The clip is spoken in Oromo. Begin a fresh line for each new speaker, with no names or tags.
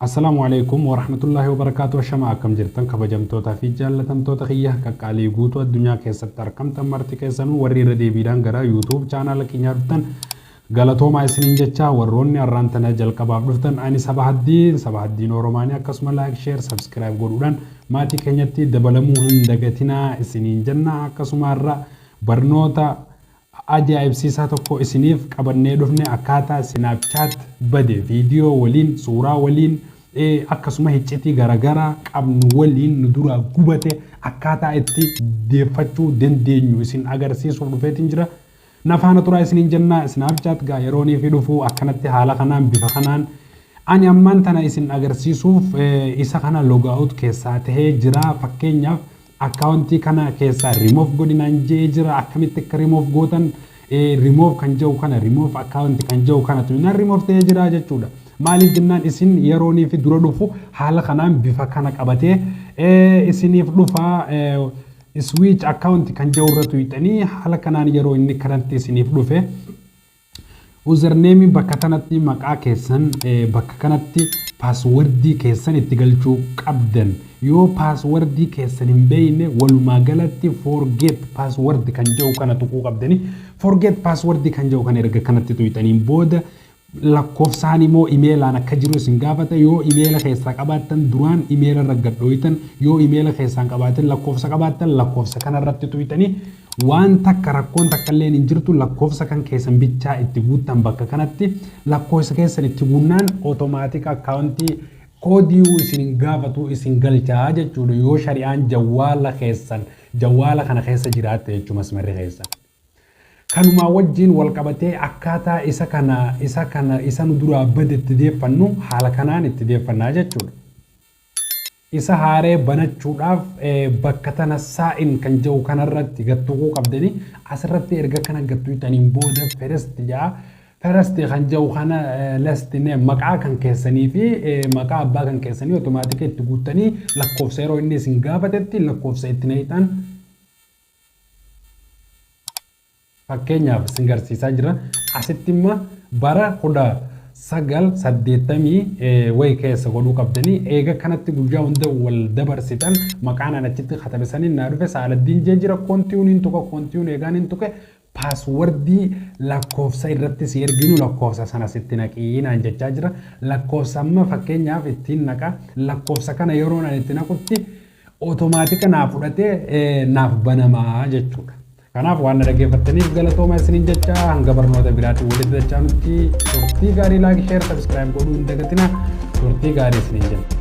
السلام عليكم ورحمة الله وبركاته. شما أكم جرتن كبجمتوتا في جالتمتوتا خيّه كقالي قوتو الدنيا كيسة تركم تمرتي كيسانو ورّي ردي بيدان غرا يوتيوب channel كينيارتن غلطوما إسنين جتشا ورّوني أرانتنا جل كباب رفتن أني صباح الدين ورومانيا كسم لايك شير سبسكرايب قولودان ماتي كينياتي دبلمو هندقتنا إسنين جنة كسم الرّا برنوتا ajaa'ibsiisaa tokko isiniif qabannee dhufne akkaataa sanaaf chaatti bade viidiyoo waliin suuraa waliin akkasuma hiccitii garagaraa qabnu waliin nu dura gubate akkaataa itti deeffachuu dandeenyu isin agarsiisuuf dhufeetiin jira. Nafaana turaa isiniin jennaa sanaaf chaatti gaa yeroonii fi dhufuu akkanatti haala kanaan bifa kanaan ani ammaan tana isin agarsiisuuf isa kana logout keessaa tahee jira. Fakkeenyaaf akkaawuntii kana keessaa remove godhinaan jee jira akkamitti akka remove gootan remove kan jedhu kana remove akkaawuntii kan jedhu kana tunan remove ta'ee jira jechuudha. Maaliif jennaan isin yeroonii fi dura dhufu haala kanaan bifa kana qabatee isiniif dhufa switch akkaawuntii kan jedhu irra tuyxanii haala kanaan yeroo inni kanatti isiniif dhufe username bakka kanatti maqaa keessan bakka kanatti passwordii keessan itti galchuu qabdan. Yoo passwordii keessan hin beeyne walumaa galatti forget password kan jedhu kana tuquu qabdani. Forget password kan jedhu kana erga kanatti tuyxaniin booda lakkoofsaan immoo imeelaan akka jiru isin gaafata. Yoo imeela keessaa qabaattan duraan imeela irra gadhooytan, yoo imeela keessaan qabaatan lakkoofsa qabaattan lakkoofsa kana irratti tuyxanii waan takka rakkoon takka illee hin jirtu lakkoofsa kan keessan bichaa itti guuttan bakka kanatti lakkoofsa keessan itti guunnaan automatic akkaawuntii koodiyuu isin gaafatu isin galchaa jechuudha. Yoo shari'aan jawwaala keessan jawwaala kana keessa jiraatte jechuudha masmarri keessan. Kanuma wajjin wal qabatee akkaataa isa nu duraa bade itti deeffannu haala kanaan itti deeffannaa jechuudha. Isa haaree banachuudhaaf bakka tana saa'in kan jedhu kanarratti gattuquu qabdanii asirratti erga kana gattuutaniin booda first kan jedhu kana lastine maqaa kan keessanii fi maqaa abbaa kan keessanii automaatika itti guuttanii lakkoofsa yeroo inni isin gaafatetti lakkoofsa itti nahitan fakkeenyaaf isin garsiisaa jira. Asitti immoo bara 1980 way keessa godhuu qabdanii eega kanatti guyyaa hunda wal dabarsitan maqaan achitti katabisanii naa dhufe saaladdiin jee jira koontiiwuniin tuqa koontiiwun eegaan hin tuqe passwordii lakkoofsa irratti si erginu lakkoofsa sana sitti naqiinaan jechaa jira. Lakkoofsa amma fakkeenyaaf ittiin naqa lakkoofsa kana yeroo ani itti naqutti automaatika naaf fudhatee naaf banamaa jechuudha. Kanaaf waan dhaggeeffattaniif galatooma isiniin jecha hanga barnoota biraatiin walitti dachaa nutti turtii gaarii laayik sheer sabskiraayib godhuu hin dagatinaa. Turtii gaarii isiniin jenna.